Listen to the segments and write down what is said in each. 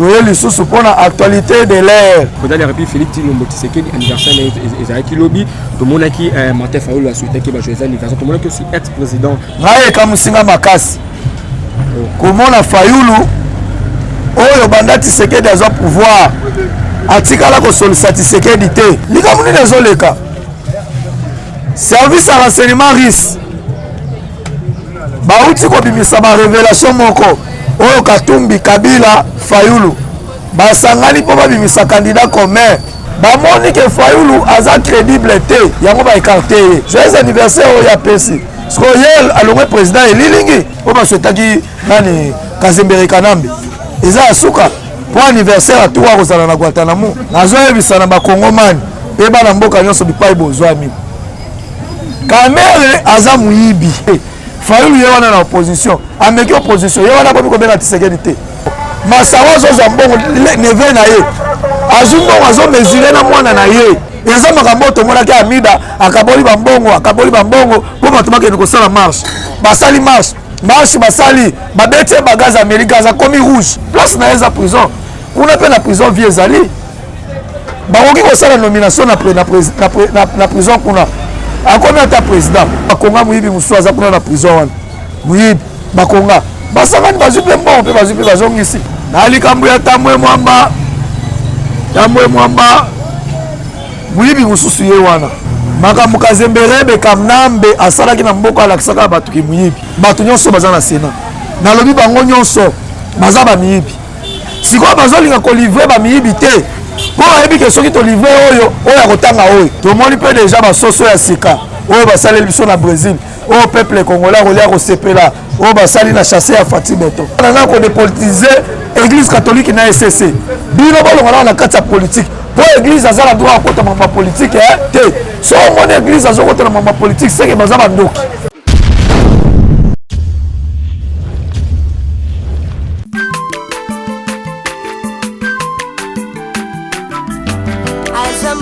toye lisusu pona actualité de l'air. Président de la République Félix Tshilombo Tshisekedi anniversaire ezalaki lobi tomonaki Martin Fayulu asouhaitaki ba joyeux anniversaire tomonaki aussi ex-président ngaye kamusinga makasi komona Fayulu oyo banda Tshisekedi azwa pouvoir atikala kosolisa Tshisekedi te likambo nini ezoleka service à renseignement RIS bauti kobimisa ba révélation moko oyo Katumbi Kabila Fayulu basangani mpo babimisa candidat commun bamoni ke Fayulu aza crédible te yango baekarte ye joyeux anniversaire oyo apesi siko ye alongwe président elilingi oyo baswetaki nani Kazembere Kanambe eza ya suka po anniversaire atuka kozala na Guantanamo nazoyebisa na bakongomani mpe bana mboka nyonso bipai bozwami Kamere aza muyibi Fayulu ye wana na opposition ameki opposition ye wana komi kobenga Tshisekedi te masawa azozwa mbongo neve na ye azwi mbongo azomesure na mwana na ye eza makambo tomonaki Amida akaboli bambongo mpo bato bakende kosala marche basali marche basali babeti ye bagaz Amerika aza komi rouge place na ye eza prison kuna mpe na prison vie ezali bakoki kosala nomination na prison kuna akomi ata président bakonga muyibi mosusu aza kuna na prison wana muyibi bakonga basangani bazwi mpe mbongo mpe bazwi mpe bazongisi na likambo ya Tambwe Mwamba muyibi mosusu ye wana makambo Kazembere Bekamnambe asalaki na mboka alakisaka bato ki muyibi bato nyonso baza na Sena nalobi bango nyonso baza bamiyibi sikoyo bazolinga kolivre bamiyibi te mpo bayebi ke soki tolivre oyo akotanga oyo tomoni mpe deja basoso ya sika oyo basaleli biso na Brésil oyo peuple congolais kolia kosepela oyo basali na chasse ya Fati Beto nanga kodepolitize église catholique na SCC bino bolonga na kati ya politique po église aza na droit akota mamba politique te so omoni église azokota na mamba politique seke baza bandoki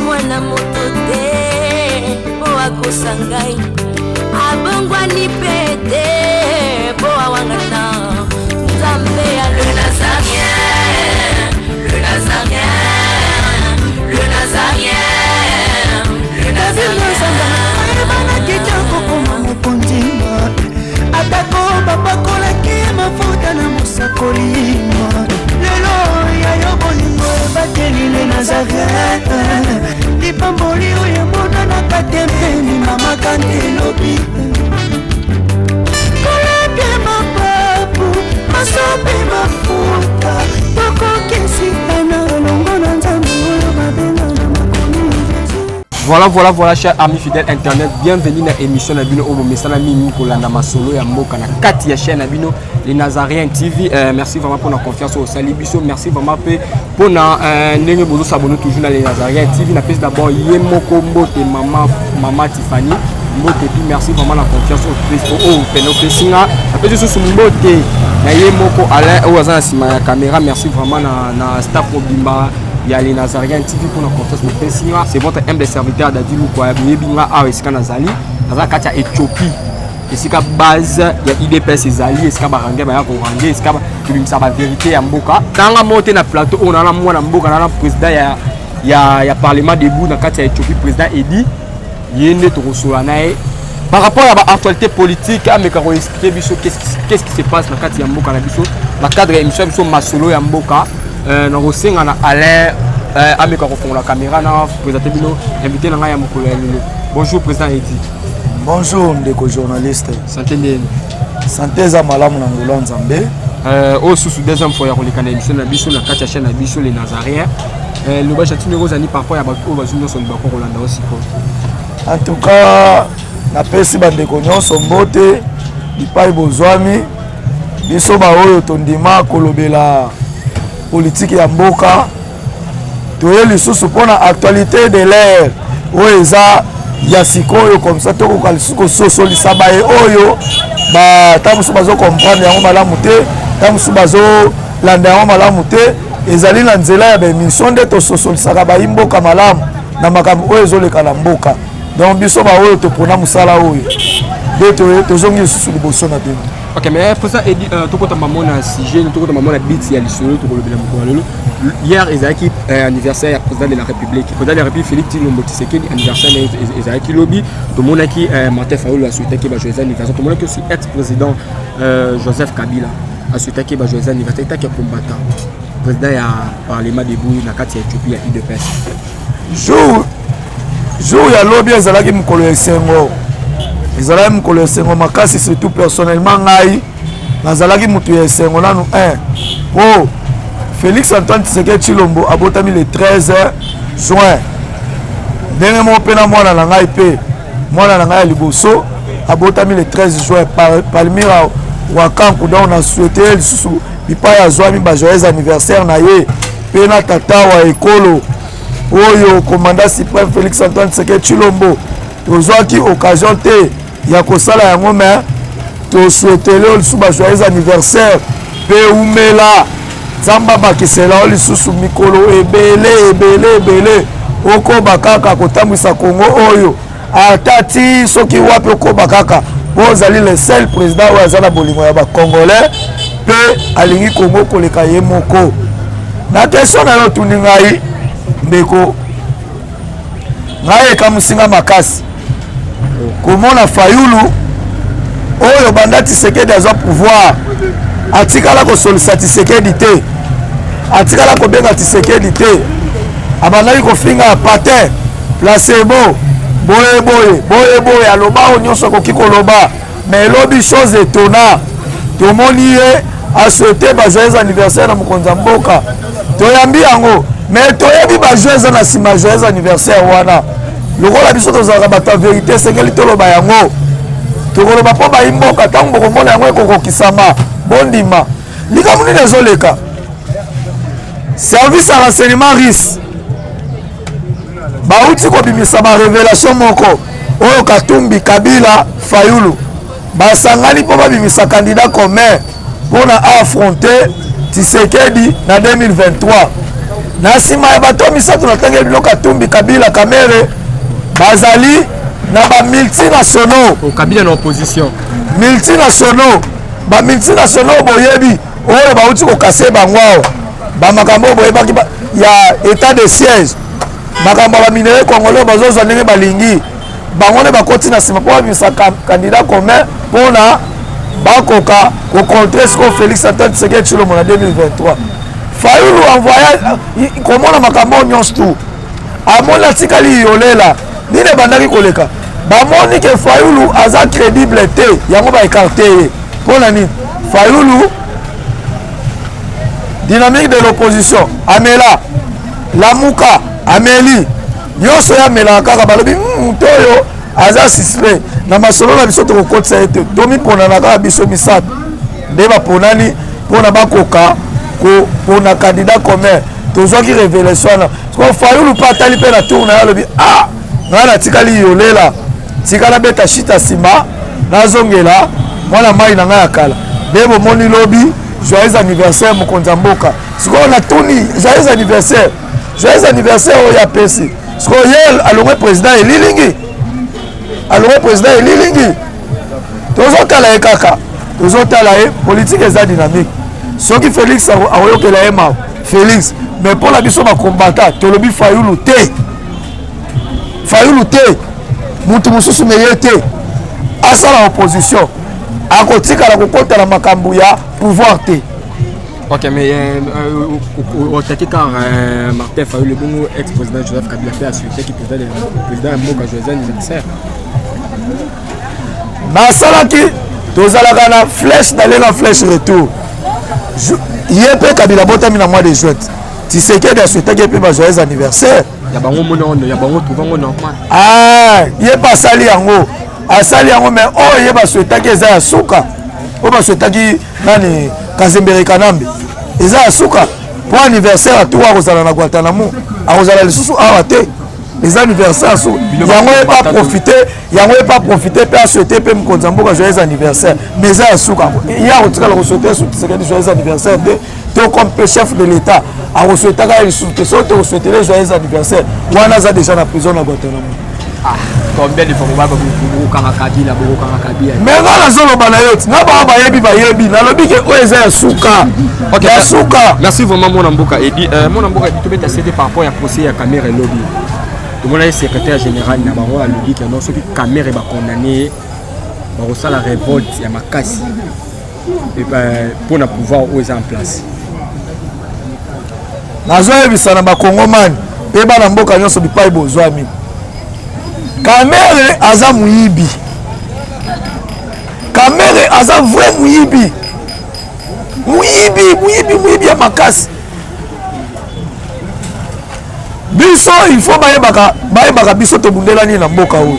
mwana moto te po akosangai abongwani pete po awangana nzambe ya le Nazarien le Nazarien bana kitoko koma mokondima atako bapakolaki mafuta na mosakolima lelo yayo bolingo bateli le Nazarien lipamboli oyo monanaka te mpeni mama kandelobi kolapie mapapu masope mafuta tokokesitana longo na nzambe oyo babenga na makomi Voilà, chers amis fidèles internet, bienvenue dans l'émission Nabino Obo Mesana Mimi Kolanda Masolo ya Mboka na kati ya chaîne Nabino les Nazariens TV. Merci vraiment pour la confiance au Salibiso, merci vraiment pour na ndenge bozo s'abonner toujours dans les Nazariens TV. Na pèse d'abord Yemoko Mbote maman Tiffany Mbote, puis merci vraiment la confiance au Penope Singa. Na pèse sur Mbote na Yemoko Alain au azana sima ya caméra. Merci vraiment na staff Obimba. Il y a les Nazariens TV pour la confiance de Pessinga. C'est votre humble serviteur d'Adilou Kouabi Binga Aweska Nazali. Nazaka à Éthiopie. Et c'est la base, il y a IDPS et Zali. Et c'est la barangé, il y a Korangé. Et c'est la vérité à Mboka. Dans la montée dans le plateau, on a moi dans Mboka, on a le président, il y a parlement debout dans la Éthiopie. Le président Edi, il y a une Torosolanae. Par rapport à l'actualité politique, je vais expliquer qu'est-ce qui se passe dans la Mboka. Dans le cadre de l'émission Masolo à Mboka. Nous avons Alain Ameka qui la caméra, présenté invité dans bonjour président Edi. Bonjour ndeko journaliste. Santé bien. Santé za malamu na ngolo nzambe. Au sous deuxième fois ya koleka na émission na biso na kati ya chaîne na biso les Nazariens. Le ba chatine rozani parfois ya bato bazunyo son ba kolanda aussi ko. En tout cas, na pesi bandeko nyonso mbote bipai bozwami biso ba oyo tondima kolobela politique ya mboka toye lisusu pona actualité de l'air oyo eza ya sikoyo comme ça tokoka lisusu kososolisa baye oyo ta mosusu bazocomprendre yango malamu te ta mosusu bazolanda yango malamu te ezali na nzela ya baémission nde tososolisaka bayimboka malamu na makambo oyo ezoleka na mboka donc biso baoyo topona mosala oyo nde tozongi lisusu liboso na bino. Ok, mais pour ça, Eddie, tout le monde a un sujet, tout le monde a bit, il y a le hier, ils ont qui anniversaire du président de la République. Le président de la République, Félix Tshilombo Tshisekedi, anniversaire, ils ont qui lobby. Tout le monde a qui Martin Fayulu a souhaité qu'il va jouer anniversaire. Tout le monde a qui aussi ex-président Joseph Kabila a souhaité qu'il va jouer anniversaire. Il y a un combattant. Le président a parlement debout, dans la Éthiopie, il y a UDPS. Jour, il y a lobby, ils ont qui me collent Sengo. Ils ont me collent Sengo, mais c'est surtout personnellement, nazalaki mutu ya Sengo nanu oh Félix Antoine Tshisekedi Tshilombo abotami le 13 juin ndenge mo pena mwana na ngai pe mwana na ngai liboso abotami le 13 juin Palmira Wakanku donc on a souhaité lisusu bipai azwami ba joyeux anniversaire na ye pe na tata wa ekolo oyo commandant suprême Félix Antoine Tshisekedi Tshilombo tozwaki occasion te ya kosala yango mais to souhaiter lisusu ba joyeux anniversaire pe umela zamba bakisela lisusu mikolo ebele okoba kaka kotambwisa Congo oyo atati soki wapi okoba kaka bozali le seul président oyo aza na bolingo ya bakongolais pe alingi Congo koleka ye moko na question na yo tuni ngai ndeko ngai ekamusinga makasi komona Fayulu oyo banda Tshisekedi azwa pouvoir atikala kosolisa Tshisekedi te atikala kobenga Tshisekedi te abandaki kofinga patin placebo boye aloba oyo nyonso akoki koloba mais elobi chose étonnant tomoni ye asouhaite bajoyeux anniversaire na mokonzi ya mboka toyambi yango mais toyebi bajoyeux eza na nsima joyeux anniversaire wana lokola biso tozalaka bato ya vérité esengeli toloba yango tokoloba mpo bayi mboka ntango bokomona yango ekokokisama bondima likambo nini ezoleka service ya renseignement RIS bauti kobimisa barévélation moko oyo Katumbi Kabila Fayulu basangani mpo babimisa candidat commun mpona affronter Tshisekedi na 2023 na nsima ya bato misato na ntango elino Katumbi Kabila Kamere bazali na ba multinationaux au Kabila na opposition multinationaux ba multinationaux boyebi oyo bauti kokase bango awa bamakambo boyebaki ya état de siège makambo ya baminere congolais bazozwa ndenge balingi bango nde bakoti na nsima mpo babimisa candidat commun mpona bakoka kocontre siko Félix Antoine Tshisekedi Tshilombo na 2023 Fayulu envoya komona makambo nyonso tu amoni atikali yolela nini bandaki koleka bamoni ke Fayulu aza crédible te yango baekarte ye mpona nini Fayulu dynamique de l'opposition amela lamuka ameli nyonso yamelaka kaka balobi moto oyo aza suspect na masolo na biso tokokotisa ye te tomiponana kaka biso misato nde baponani mpona bakoka kopona candidat commun tozwaki révélation wana siko Fayulu mpe atali mpe na tour na ye alobi ngai natikali yolela tikala beta shita nsima nazongela mwana mai na ngai ya kala nde bomoni lobi joyeux anniversaire mokonzi ya mboka sikoyo natuni joyeux anniversaire oyo apesi sikoyo ye alongwe président elilingi tozotala ye kaka tozotala ye politique eza dynamique soki Félix akoyokela ye mawa Félix mais mpona biso bakombata tolobi Fayulu te mutu mosusu meye te asala opposition akotikala kokota na makambo ya pouvoir te. Ok, mais au car Martin Fayulu, le ex-président Joseph Kabila fait assurer qu'il président Mboka joyeux anniversaire. Nasalaki tozalaka na flèche d'aller na flèche retour. Yepe Kabila botami na mois de juin. Tshisekedi a souhaité que pe joyeux anniversaire. Ya bango mono, ya bango trouvango normal. Yepa asali yango. Asali yango mais oh yeba souhaité que za suka. O ba souhaité ki nani Kazembere Kanambe. Eza suka pour anniversaire à toi kozala na Guantanamo. Akozala lisusu awa te. Les anniversaires sont yango pas profiter pe souhaiter pe mokonzi mboka joyeux anniversaire mais za suka ya otikala ko souhaiter Tshisekedi joyeux anniversaire de comme chef de l'état a souhaiter ka lisusu te souhaiter joyeux anniversaire wana za déjà na prison na Guantanamo. combien de fois on va kanga kabila boko kanga kabila mais nga na zolo bana yoti na ba yebi na lobi ke oeza ya suka OK ya suka merci vraiment mon mboka et dit mon mboka dit tout beta c'était par rapport à conseiller ya caméra lobby tout mon secrétaire général na bango a lobi que non ceux qui caméra ba condamné ba rosala révolte ya makasi et pour na pouvoir oeza en place nazo yebisa na ba kongomani pe bana mboka nyonso bipai bozwami Kamere aza muyibi. Kamere aza vrai muyibi. Muyibi ya makasi. Biso il faut bayebaka biso tobundela ni na mboka oyo.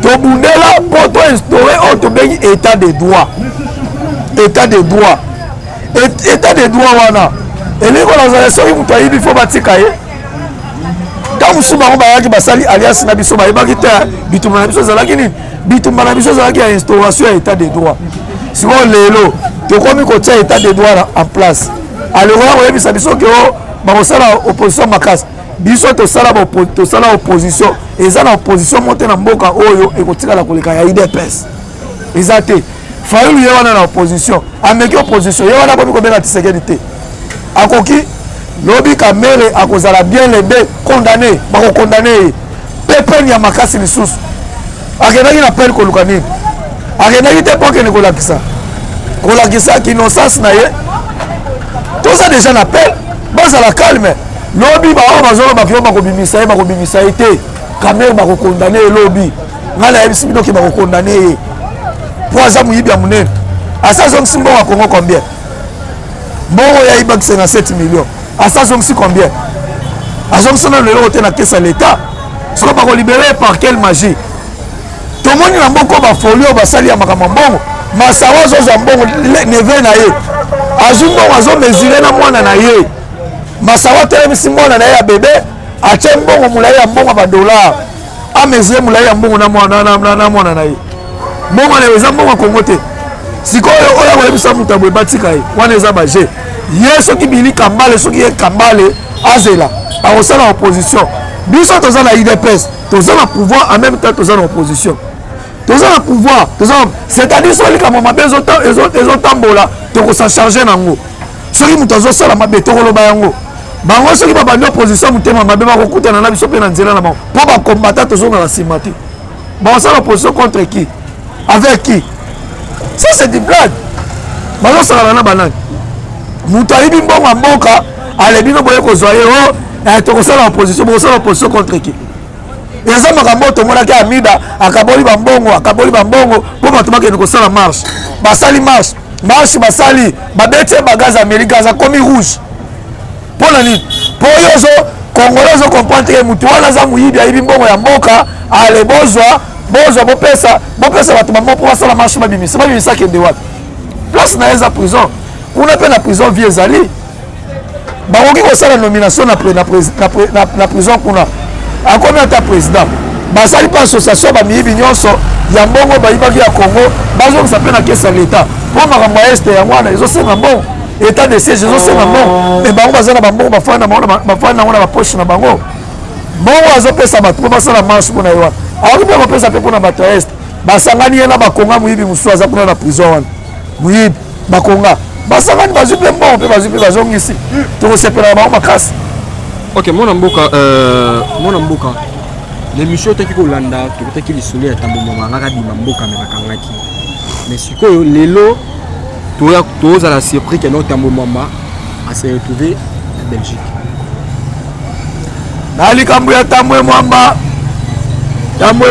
Tobundela po to instaurer o to bengi état de droit. État de droit. État de droit wana. Elingo na zala soki mutu ayibi faut batika ye. Quand vous souvent bayaki basali alias na biso bayebaki te bitumba na biso zalaki nini bitumba na biso zalaki ya instauration ya état de droit siko lelo tokomi kotia état de droit en place alors oyebisa biso ke bakosala opposition makasi biso tosala opposition eza na opposition mote na mboka oyo ekotikala koleka ya idps eza te fayulu ye wana na opposition ameki opposition ye wana komi kobenga Tshisekedi te akoki lobi Kamere akozala bien lebe condamné bako condamné pepe ya makasi lisusu akendaki na peine koluka nini akendaki te po kende kolakisa innocence na ye toza déjà na peine bazala calme lobi bao bazolo bakio bakobimisa ye te Kamere bako condamné lobi ngala yebisi bino ki bako condamné ye po aza muyibi ya munene asa zongisi mbongo ya Congo combien mbongo ya ibakisa na 7 millions asa zongisi combien azongisi na lelo te na kesa l'État soko bako libéré par quelle magie tomoni na mboko bafolio basali ya makambo mbongo masawa zozwa mbongo neve na ye azwi mbongo azomesure na mwana na ye masawa telemisi mwana na ye ya bebe atie mbongo molai ya mbongo badolar amesure molai ya mbongo na mwana na ye mbongo na eza mbongo Kongo te sikoyo oyo akoyebisa moto aboye batika ye wana eza baje ye soki bili kambale soki ye kambale azela akosala opposition biso toza na idps toza na pouvoir en même temps toza na opposition toza na pouvoir c'est-à-dire soki likambo mabe ezotambola tokosa charge nango soki moto azosala mabe tokoloba yango bango soki babandi opposition motema mabe bakokutana na biso mpe na nzela na bango mpo bakombata tozongaka nsima te bakosala opposition contre qui avec qui ça c'est du blague bazosala na banani moto ayibi mbongo ya mboka alebi no boye kozwa ye tokosala opposition bokosala opposition contre qui eza makambo tomonaki amida akaboli bambongo mpo bato bakende kosala marche basali marche basali babetie bagaz amerika aza komi rouge mpo na nini mpo oyo congolais ozokomprendre ke motu wana aza moyibi ayibi mbongo ya mboka ale bozwa bopesa bato bango mpo basala marche babimisa kende wapi place na ye eza prison kuna mpe na prison vie ezali bakoki kosala nomination na prison kuna akomi ata président basali mpe association bamiyibi nyonso ya mbongo bayibaki ya Congo bazongisa mpe na kesa l'État mpo makambo ya este yango wana ezosenga mbongo état de siège ezosenga mbongo me bango baza na bambongo bafandi nango na bapoche na bango mbongo azopesa bato mpo basala marche mpona ye wana akoki mpe kopesa mpe mpona bato ya este basangani ye na bakonga moyibi mosusu aza kuna na prison wana moyibi bakonga basangani bazwi mpe mbongo mpe bazwi mpe bazongisi tokosepela bango makasi. Ok, mon mboka l'émission teki kolanda tokotaki lisolo ya tambomo mangaka bima mboka me bakangaki mais sikoyo lelo tozala surpris que notre tambomo mama a se retrouvé en Belgique na likambo ya tambo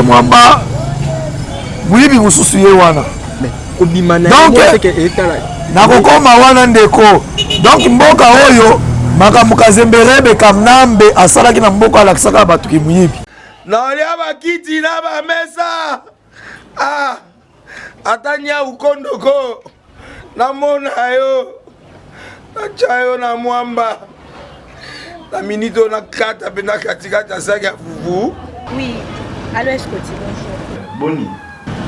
mwamba muyibi mosusu ye wana kobima na nakokoma wana ndeko donc mboka oyo makambo kazemberebe kamnambe asalaki na mboka alakisaka bato kimuyibi naolia bakiti na bamesa ata nya ukondoko namona yo natia yo na mwamba na minito na kata mpe na katikati asaki ya fufu. Oui, alors est-ce que tu bonjour Boni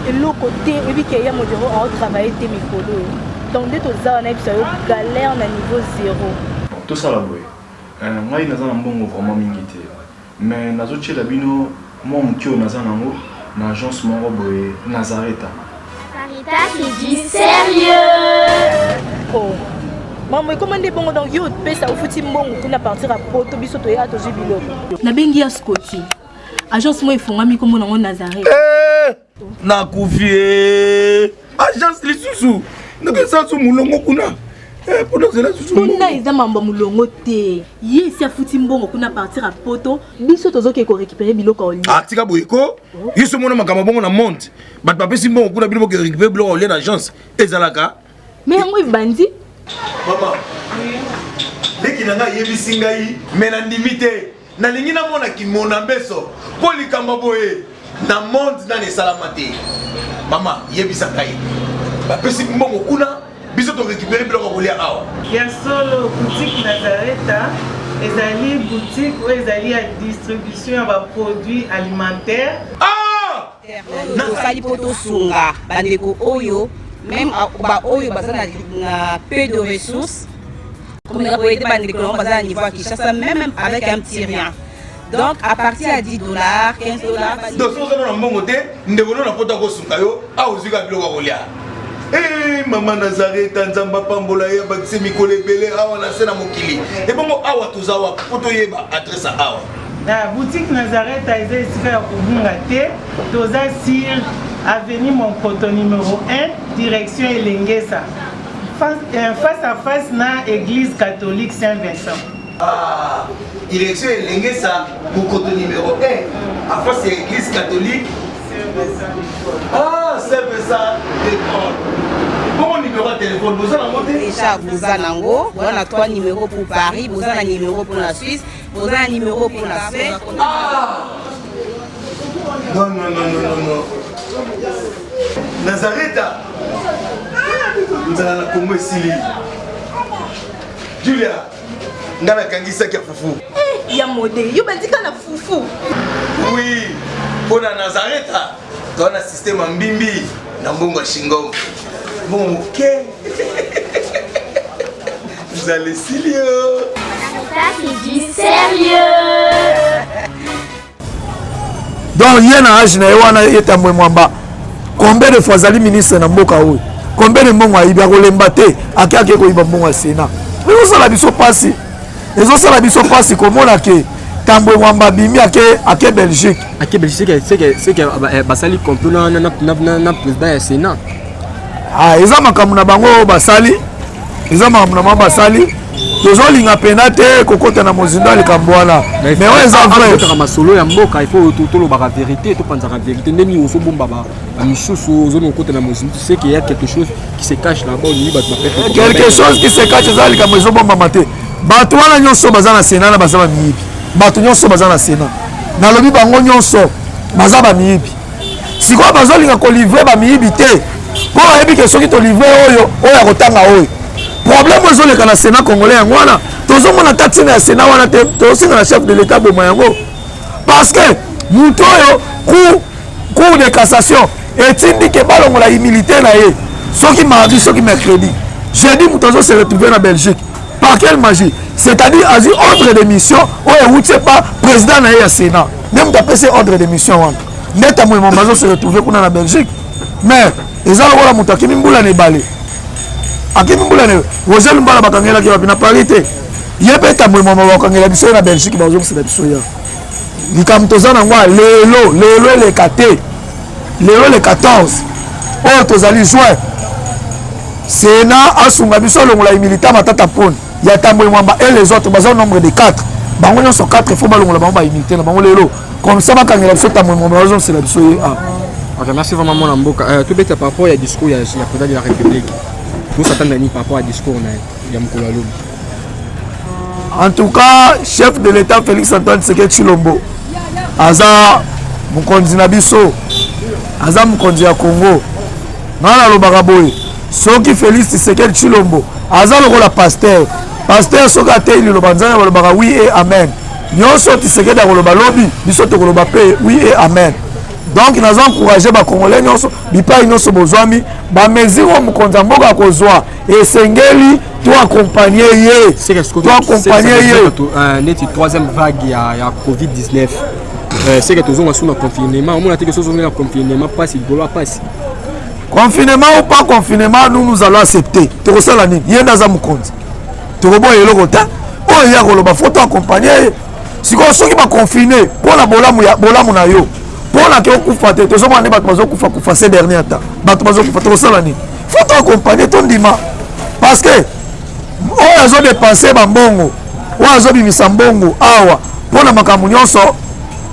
et l'autre côté et puis qu'il y a mon bureau à travailler tes micros donc dès que ça on a galère na niveau 0 tout ça la boy ngai naza na mbongo vraiment mingi te mais nazotiela bino moi moki oyo naza nango na agence moko boye Nazareta. Caritas qui dit sérieux. Oh. Maman, comment est bon donc yo pesa au fouti mbongo kuna partir à poto biso to ya to biloko. Na bengi ya Scotty. Agence moi ifongami comme nango Nazareth. Na kufie. Agence lisusu. Ndeke sansu mulongo kuna. Pona zela susu. Kuna eza mamba mulongo te. Yesi afuti mbongo kuna partir à poto biso tozoke ko récupérer biloko oli. Ah tika boyeko. Yiso mona makamba bongo na monte. Bat papesi mbongo kuna biloko ko récupérer biloko oli na agence. Ezalaka. Mais yango ibandi. Maman. Leki nanga yebisi ngai mena ndimite. Na lingi na mona kimona mbeso. Poli kamba boye. Na monde na ne salamate. Mama yebisa ngai. Bapesi mbongo kuna biso to récupérer biloko ko lia awa. Ya solo boutique Nazareta ezali boutique ou ezali à distribution de produits alimentaires. Ah! Nasali poto sunga bandeko oyo même ba oyo bazana na peu de ressources comme la poété bandeko on bazana niveau Kinshasa même avec un petit rien. Donc à partir à $10, $15. Donc si vous avez un bon côté, nous devons nous apporter au sungayo à ozuga biloko ko lia. Eh maman Nazareta nzamba pambola ya bakise mikole belé awa na sena mokili. Et bongo awa tozawa poto yeba adresse awa. La boutique Nazareta est ici à Kubungate, toza sur avenue Monkoto numéro 1, direction Elengesa. Face à face na église catholique Saint-Vincent. Ah, direction Elengesa, Monkoto numéro 1, à face de l'église catholique. Ah, Saint-Vincent d'école. Bon numéro de téléphone, vous avez monté déjà vous avez nango, on a 3 numéros pour Paris, vous avez un numéro pour la Suisse, vous avez un numéro pour la Suisse. Ah! Non, non, non, non, non, non. Nazareta. Nous allons la Congo Sili. Julia, ngana kangisa kia fufu. Eh, ya modé, yo bandika na fufu. Oui, pour la Nazareta, tu as un système en bimbi, dans Bongo Shingo. Bon, ok. Vous allez Silio. Caritas qui dit sérieux. Donc il y a un âge na yeta mwamba. Combien de fois ali ministre na mboka oyo? Combien de mbongo ayiba kolemba te akaki ko yiba mbongo Sénat. Mais ça la biso passi. Et ça la biso passi komona ke Tambwe mwamba bimi ake Belgique. Ake Belgique c'est que basali complot na président ya Sénat. Ah, eza makambo na bango basali. Eza makambo na basali. Tozolinga pena te kokota na mozindo likambo wana. Mais eza vrai. Kokota masolo ya mboka il faut tolo ba vérité, to panza la vérité. Ndeni oso bomba ba misusu ozo kokota na mozindo. Tu sais qu'il y a quelque chose qui se cache là-bas au niveau de quelque chose qui se cache za likambo ezo bomba mate. Bato wana nyonso baza na Sénat na baza ba miyibi. Bato nyonso baza na Sénat. Na lobi bango nyonso baza ba miyibi. Siko bazolinga ko livrer ba miyibi te. Pour ayebi ke soki to livrer oyo ya kotanga oyo. Problème ezoleka na Sénat congolais yango wana. Tozomona tatina ya Sénat wana te. Tosinga na chef de l'état boma yango. Parce que muto oyo cour de cassation etindi ke balongola immunité na ye. Soki mardi soki mercredi. Jeudi muto zo se retrouver na Belgique. Par quelle magie? C'est-à-dire azu ordre de mission oyo wutie pas président na ye ya Sénat. Même tapese ordre de mission wana. Neta mo mazo se retrouver kuna na Belgique. Mais eza lokola muto akimi mbula ne balé. Akimi mbula ne Roger Mbala bakangela ki bapina parité. Yebe tamwe mama bakangela biso na Belgique bazo kusela biso ya. Likamtoza na ngwa lelo le kate. Lelo le 14. Oh tozali juin. Sénat asunga biso longola militaire matata pone. Ya tamwe mwamba et les autres bazo nombre de 4. Bango nyonso 4 faut balongola bango ba militaire na bango lelo. Comme ça bakangela biso tamwe mwamba bazo kusela biso ya. Ok, merci vraiment mon amboka. Tout bête par rapport au discours il y a le président de la République. Nous s'attendons par rapport au discours il y a Mkola Lobi. En tout cas, chef de l'État Félix Antoine Tshisekedi Tshilombo aza mokonzi na biso, aza mokonzi ya Congo. Ngana lobaka boye. Soki Félix Tshisekedi Tshilombo aza lokola pasteur. Pasteur soki ateli loba nzambe balobaka oui et amen. Nyonso Tshisekedi akoloba lobi, biso tokoloba pe oui et amen. Donc nous avons encouragé les Congolais, bipai nyonso bozwami, ba mesure mokonzi mboka kozwa et sengeli to accompagner ye. C'est que to accompagner ye. Neti troisième vague ya Covid-19. c'est que tous on a sous le confinement, on a dit que ce sont le confinement passe, il doit passer. Confinement ou pas confinement, nous allons accepter. Tu ressens la nuit, il y a un compte. Tu vois, il y a le retard. Oh, il y a le faut t'accompagner. Si on sont qui va confiner, pour la bola na yo, pour la qui on coupe faté, tu sais moi on est battu coupe ces derniers temps. Battu coupe tu ressens la nuit. Faut t'accompagner ton dimanche. Parce que on a besoin de penser bambongo. On a besoin de misambongo. Awa, pour la makambu nyonso,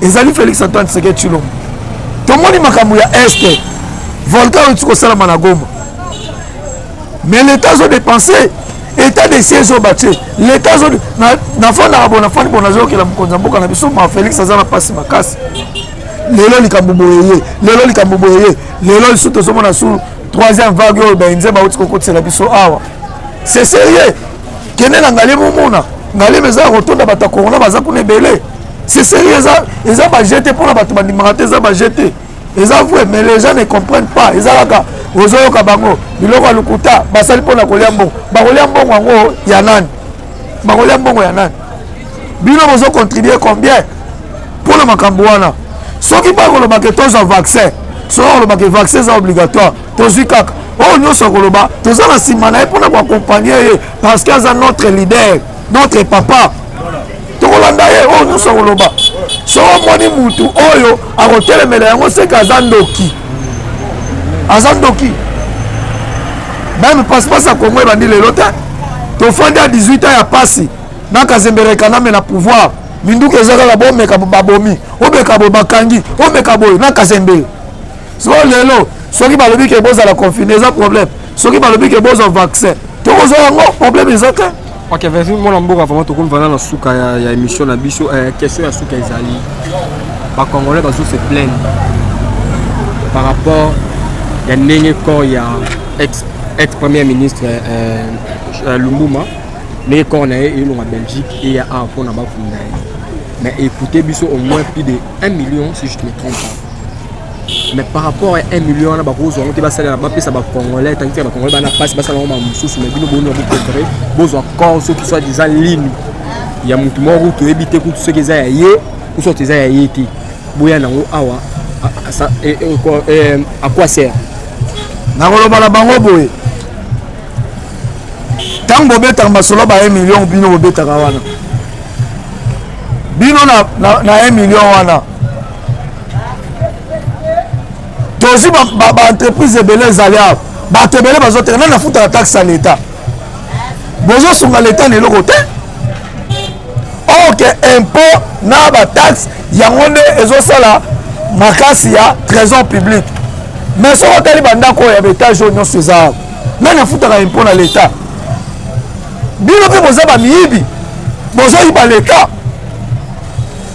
ezali Félix Antoine Tshisekedi Tshilombo. Tout le monde est makambu ya est. Volcan est au Salam à Goma. Mais l'État a dépensé. État de siège au bâti. L'État a fait un bon enfant pour nous que la Mkonzambo kana biso ma Félix Azana passe ma casse. Lelo likamboboye, lelo likamboboye, lelo lisuto somo na sous troisième vague au benze ba utiko kotse la biso awa. C'est sérieux. Kene na ngale mumuna, ngale meza rotonda bata corona baza kuna belé. C'est sérieux ça, ils ont pas jeté pour la bata bandimaraté ça ba jeté. Ils avouent, mais les gens ne comprennent pas. Ils ont dit, vous avez kabango, biloko alukuta, basali pona koliambo, bakoliambo wango yanan, bakoliambo yanan. Bino vous contribué combien pour le makambouana? Ceux qui parlent de tous un vaccin, ceux qui le vaccin c'est obligatoire. Tous les cas, oh nous sommes là, tous les simana pour nous accompagner parce qu'il y a notre leader, notre papa. Oh nous sommes là. So moni mutu oyo akotelemela yango seka azandoki même passe à Congo ebandi lelo te tofandi à 18 ans ya pasi na kazembereka na mena pouvoir minduka ezaka la bomeka babomi obeka bo bakangi obeka boy na kazembele so lelo soki balobi ke boza la confiné eza problème soki balobi ke boza vaccin tokozo yango problème ezaka. Ok, vas-y, mon ambour, avant tout, on va dans la souka, il y a émission, la bicho, question à souka Ezali. Par Congolais, parce que se plaignent par rapport à Nenye Kor, il y a ex-premier ministre Lumumba, Nenye Kor, il est en Belgique et il y a un pont là-bas. Mais écoutez, bicho, au moins plus de 1 million, si je ne me trompe pas. Mais par rapport à 1 million, on a besoin de faire ça Congolais, tant que les Congolais passent, mais encore ceux qui sont déjà ligne. Il y a des gens qui ont évité tout ce qui est ailleurs, ou sont déjà ailleurs. À quoi sert? Tant que vous avez solo 1 million, bino bobeta kawana. Bino na 1 million wana. Aussi entreprise ebele zalia bato ebele bazoteka na futa la taxe à l'état bozo sunga l'état ne lokote ok impôt na ba taxe yango nde ezosala makasi ya trésor public mais soko tali bandako ya étage nyonso seza na futa ka impôt na l'état bino pe boza ba miyibi bozo yiba l'état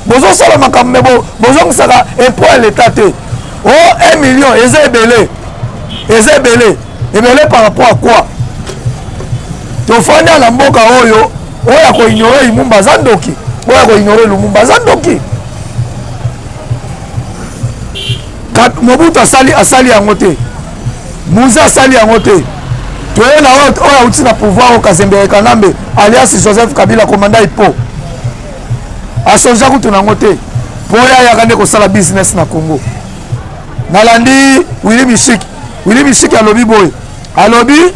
bozo sala makambo bozo ngisaka impôt à l'état te. Oh, 1 million, ebele par rapport à quoi? Tu fais la mboka oyo, oya ko ignorer Lumumba zandoki, oya ko ignorer Lumumba zandoki. Quand Mobutu asali yango te, Musa asali yango te. Tu es là oya uti na pouvoir au Kazembe Kanambe, alias Joseph Kabila commandant Ipo. Asonja kutu nango te. Poya yakande ko sala business na Congo. Nalandi Willy Michik alobi boy alobi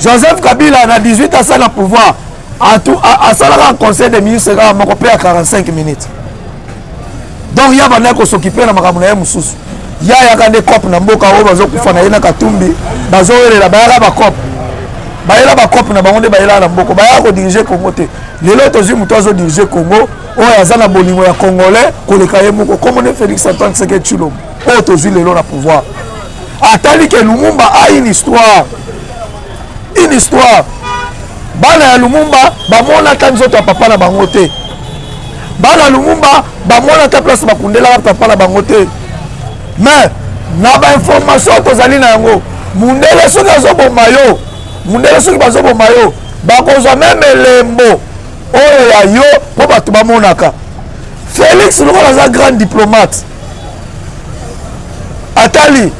Joseph Kabila na 18 ans à la pouvoir à salaka conseil des ministres à mokopé à 45 minutes donc il y a bana ko s'occuper na makambo na mususu ya yakande cop na mboka o bazo kufana ina katumbi bazo welela bayala ba cop na bango nde bayela na mboko baya ko diriger Congo te lelo tozi muto azo diriger Congo oyo aza na bolingo ya congolais koleka ye moko comme ne Félix Antoine Tshisekedi Tshilombo oyo tozwi lelo na pouvoir atali ke Lumumba a une histoire bana ya Lumumba bamona ata nzoto ya papa na bango te bana ya Lumumba bamona ata place bakundelaka papa na bango te mais na bainformation tozali na yango mundele soki bazoboma yo bakozwa meme elembo oyo ya yo po bato bamonaka Félix lokola aza grand diplomate atali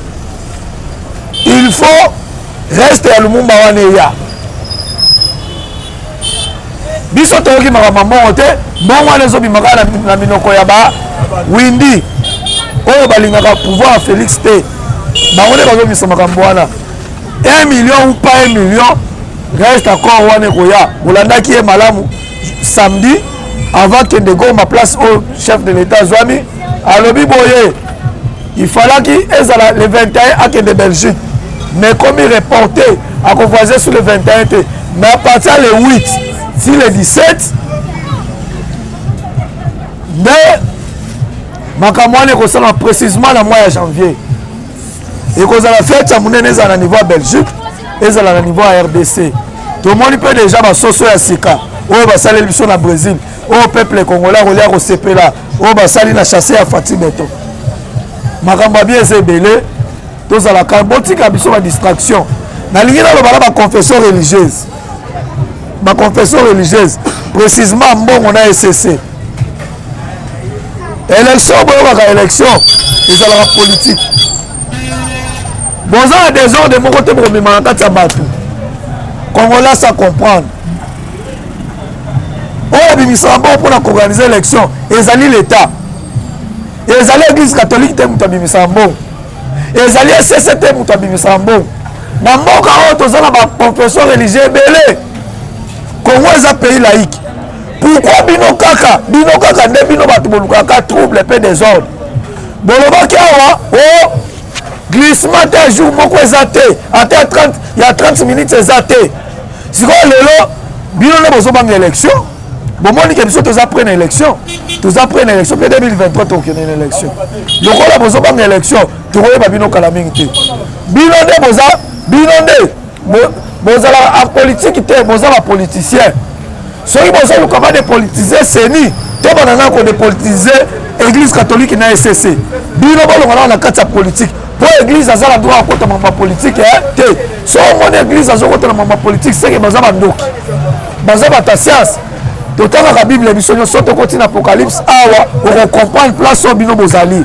il faut reste ya Lumumba wana eya biso toyoki makambo mbongo te mbongo wana ezobimaka na minoko ya ba windi oyo balingaka pouvoir ya Félix te bango nde bazobimisa makambo wana 1 million ou pas 1 million reste encore wana ekoya bolandaki ye malamu samedi avant kende goma place au chef de l'état zwami alobi boye il fallait ezala le 21 akende Belgique mais comme il reporté à convoiser sur le 21 te mais à partir le 8 si le 17 mais makambo wana ekosala précisément na mois ya janvier ekozala fête ya monene ezala na niveau ya Belgique ezala na niveau ya RDC tomoni mpe déjà basoso ya sika oyo basaleli biso na Brésil oyo peuple congolais kolia kosepela oyo basali na chasse ya Fati Beto makambo bien eza ebele tozalaka botika biso badistraction nalingi naloba na baconfession religieuse précisément mbongo na SCC élection boyokaka élection ezalaka politique boza na désordre moko te bokomemaka kati ya bato congolais sa comprendre oyo abimisaka mbongo mpona koorganize élection ezali l'état ezali église catholique te moto abimisaka mbongo ezali SCC te moto abimisaka mbongo na mboka oyo toza na baconfession religieux ebele Congo eza pays laïque pourquoi bino kaka nde bino bato bolukaka trouble mpe désordre bolobaki awa o glissement te jour moko eza te ata ya 30 minutes eza te sikoyo lelo bino nde bozobanga élection bomoni ke biso toza près na élection mpe 2023 tokende na élection lokola bozobanga élection tokoyeba bino kala mingi te bino nde bozala apolitique te boza bapoliticien soki bozoluka badepolitize seni to banana kodepolitize église catholique na SCC bino bolongana na kati ya politique po église aza na droit akota mamba politique te so omoni église azokota na mamba politique seke baza bandoki baza bata science totangaka bible biso nyonso tokoti na apocalypse awa okocomprendre place oyo bino bozali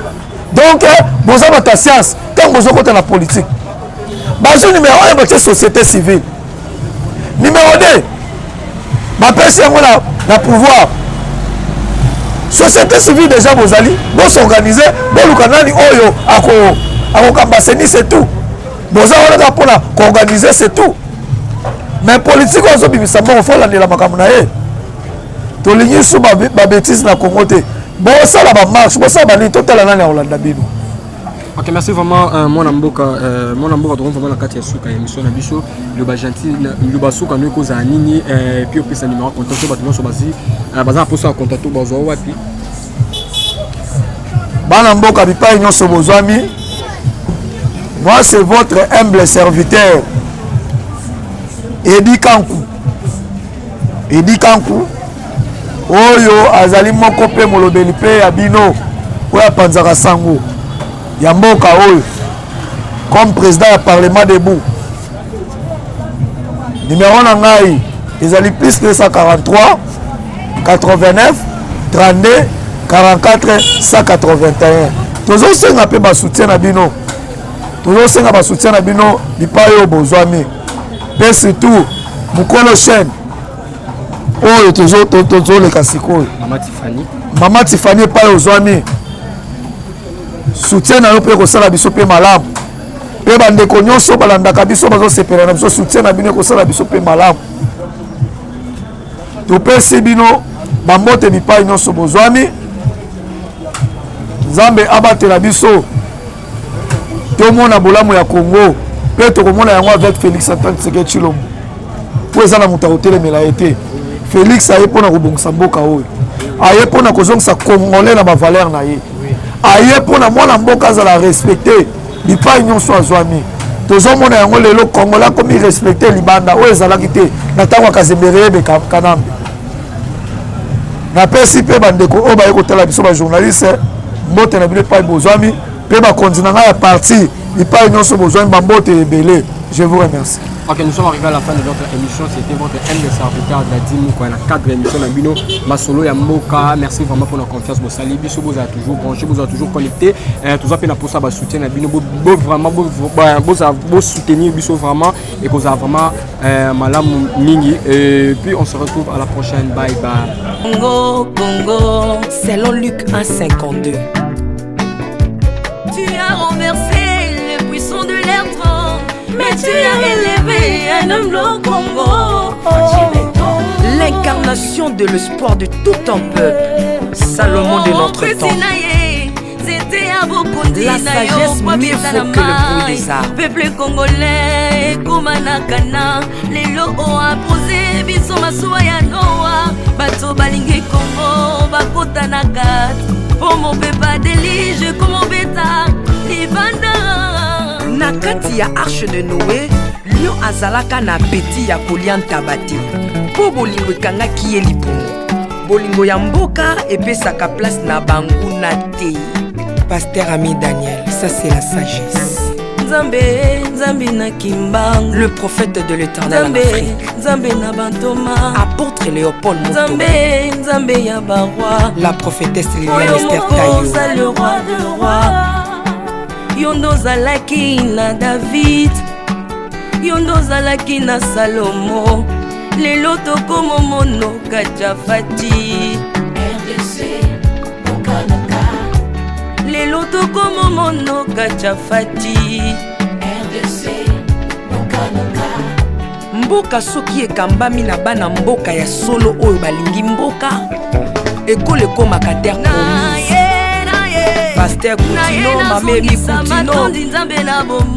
donc boza bata science ntango bozokota na politique bazwi numéro 1 batie société civile numéro 2 bapesi yango na pouvoir société civile déjà bozali bosorganize boluka nani oyo akokamba seni c'est tout boza wana mpona koorganize c'est tout mais politique oyo azobimisa mbongo fo olandela makambo na ye tolingi so babétise na Congo te bosala bamarche bosala banini totala nani akolanda bino. Ok, merci vraiment mon amboka donc vraiment la carte ya suka émission na biso le ba gentil le ba suka no ko za nini puis au plus numéro contact so bato so basi baza poso ya contact bazo wapi bana mboka bipai nyonso bozwami moi c'est votre humble serviteur Edi Kanku oyo azali moko pe molobeli pe ya bino oyo apanzaka sango ya mboka oyo comme président ya parlement debout numéro na ngai ezali plus 243 89 32 44 181 tozosenga mpe basoutien na bino bipai oyo bozwami mpe surtout mokolo chaîne oyo tozoleka sikoyo mama Tiffany epai ozwami soutien na yo mpe kosala biso mpe malamu mpe bandeko nyonso balandaka biso bazosepela na biso soutien na bino ekosala biso mpe malamu topesi bino bambote bipai nyonso bozwami nzambe abatela biso tomona bolamu ya Congo mpe tokomona yango avec Félix Antoine Tshisekedi Tshilombo po eza na moto akotelemela ye te Félix aye mpona kobongisa mboka oyo aye mpona kozongisa congolais na bavaleur na ye aye mpona mwana mboka azala respecte bipai nyonso azwami tozomona yango lelo congolais akomi respecte libanda oyo ezalaki te na ntango ya Kazembere yebe Kanambe napesi mpe bandeko oyo baye kotala biso bajournaliste mbote na bino epai bozwami mpe bakonzi na ngai ya parti bipai nyonso bozwami bambote ebele. Je vous remercie. Ok, nous sommes arrivés à la fin de notre émission. C'était votre M de serviteur Dadim quoi, la 4 émission Nabino Masolo ya Mboka. Merci vraiment pour la confiance. Vous saluez, vous avez toujours branché, vous avez toujours connecté. Tout ça pour ça soutien Nabino, vraiment vous soutenir Bisso vraiment et que vous avez vraiment Malam Mingi. Et puis on se retrouve à la prochaine. Bye bye. Congo, Congo, selon Luc 1,52. Tu as renversé les buissons de l'air trône, mais tu as élevé un homme blanc Congo. L'incarnation de l'espoir de tout un peuple, Salomon de notre temps. La sagesse mieux vaut que le bruit des arbres. Peuple congolais, Kumanakana, les locaux ont posé, biso masuaya noa, bato balingi Congo, bakota nakat, pour mon peuple délige, comme mon bêta, libanda. Nakati ya arche de Noé, lion azalaka na beti ya kolianta bate, po bolingo kanga kiye lipungu, bolingo ya mboka epesaka place na bangu na te. Pasteur Ami Daniel, ça c'est la sagesse. Nzambe, Nzambe na Kimbang, le prophète de l'Éternel en Afrique. Nzambe na Bantoma, apôtre Léopold Moto. Nzambe, Nzambe ya Barwa, la prophétesse Liliane Esther Tayo. Le roi de roi. Yondo zalaki na David, Yondo zalaki na Salomo. Lelo tokomo mono Kajafati. RDC, Lelo tokomo mono Kajafati. RDC, mboka soki ekambami na bana mboka ya solo oyo balingi mboka ekole ekomaka terre promise. Pasteur Koutino, Mamemi Koutino,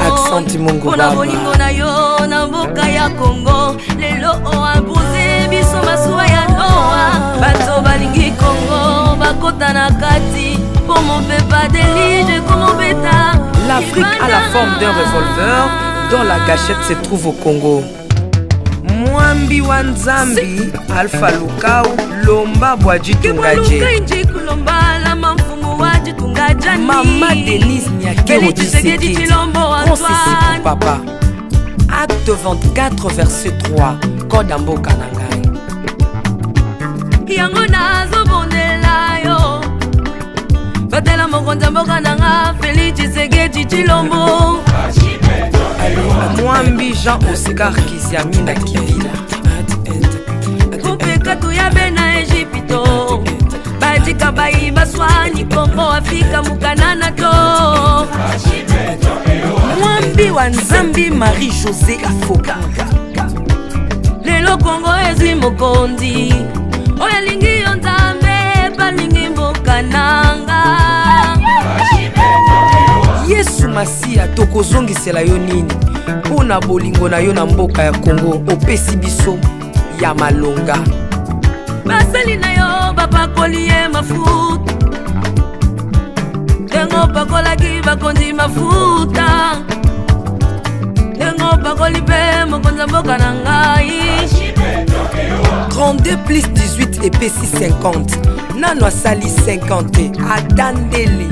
Accent Mongo Baba. Bolingo na yo na mboka ya Congo, lelo o abuse biso masuwa ya Noa, bato balingi Congo bakota na kati. Pour mon peuple délige comme mon bêta. L'Afrique a la forme d'un revolver dont la gâchette se trouve au Congo. Mwambi Wanzambi, Alpha Lukau, Lomba Bwadji Tungaje. Maman Denise Nyakero Tshisekedi, Consissi pour papa. Acte 24, verset 3, Code Amboka Nangai. Yango nazo bondela yo. Batela mokonza mboka nanga Félix Tshisekedi Tshilombo. Mwambi Jean Oscar Kiziami na Kibila. Kupeka tuyabe na Egypto, batika bayi baswani Kongo Afrika mukanana to. Mwambi wa Nzambi Marie-Josée Afoka. Lelo Kongo ezi mokondi, oya lingi yo Nzambe balingi mboka nanga. Yesu Masia tokozongisela yo nini mpona bolingo na yo na mboka ya Congo opesi biso ya malonga. Basali na yo bapakoli ye mafuta, ndengo pakolaki bakonzi mafuta, ndengo pakoli mpe mokonza mboka na ngai. 32 plus 18 epesi 50, nano asali 50 atandeli.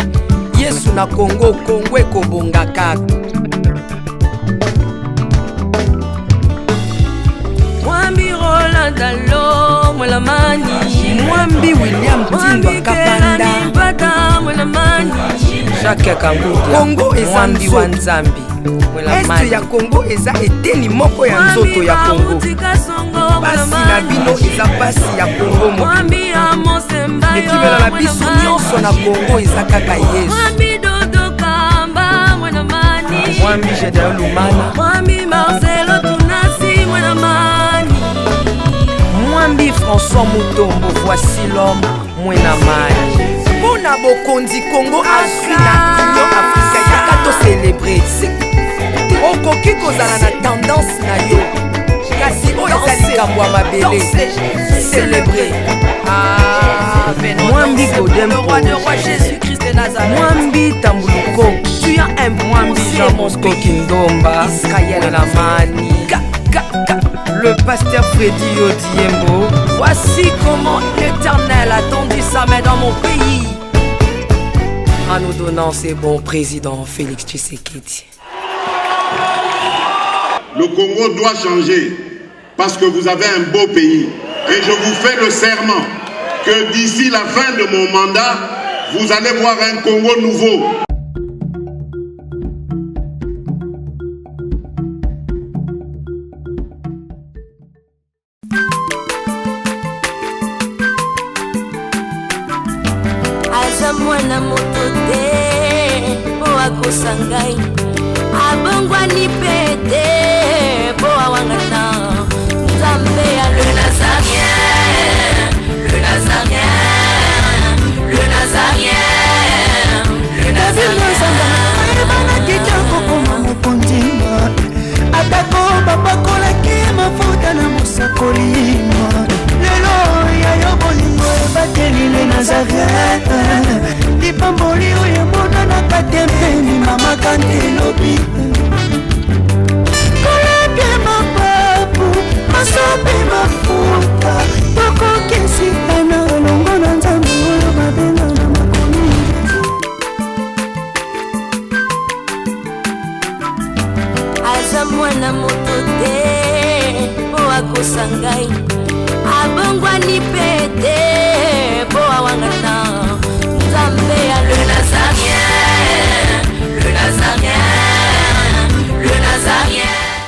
Yesu na Congo, Congo ekobonga kaka. Mwambi Roland Dalo Mwelamani, Mwambi William Tindwa Kapanda, Jacques Kangudia, Congo ezambi wa Nzambi. Este ya Congo eza eteni moko ya nzoto ya Congo. Basi na bino eza basi ya Congo moko. Ekibela na biso nyonso na Congo eza kaka Yesu. Mwambi Jedao Lumana, Mwambi Marcelo Tunasi Mwenamani, Mwambi François Mutombo, voici l'homme Mwenamani. Pona bokonzi Congo azwi na Union Africaine yaka to célébrer. Okoki kozala na tendance na yo, kasi oyo eza likambo ya mabele. Célébrer. Mwambi Godempo, Mwambi Tambuluko, tu as un Mwambi Jean Mosco Kindomba, Israël Lamani, le pasteur Freddy Odiembo. Voici comment l'Éternel a tendu sa main dans mon pays en nous donnant ses bons présidents Félix Tshisekedi. le Congo doit changer parce que vous avez un beau pays. Et je vous fais le serment que d'ici la fin de mon mandat, vous allez voir un Congo nouveau. Mwana moto te po akosangai abongwani pete po awangana Nzambe ya le Nazarien, le Nazarien, le Nazarien, le Nazarien. Bana kitoko koma mokondima atako bapakolaki mafuta na mosakolima lelo ya yo bolingo ebateli le Nazarien lipamboli oyo emonana katempeni mama kantelobi koleke mapapu masope mafuta tokokisikana longo na Nzambe oyo babenga na makomi aza mwana moto te po akosangai abongwani pete po awangana Nzambe ya le Nazarien.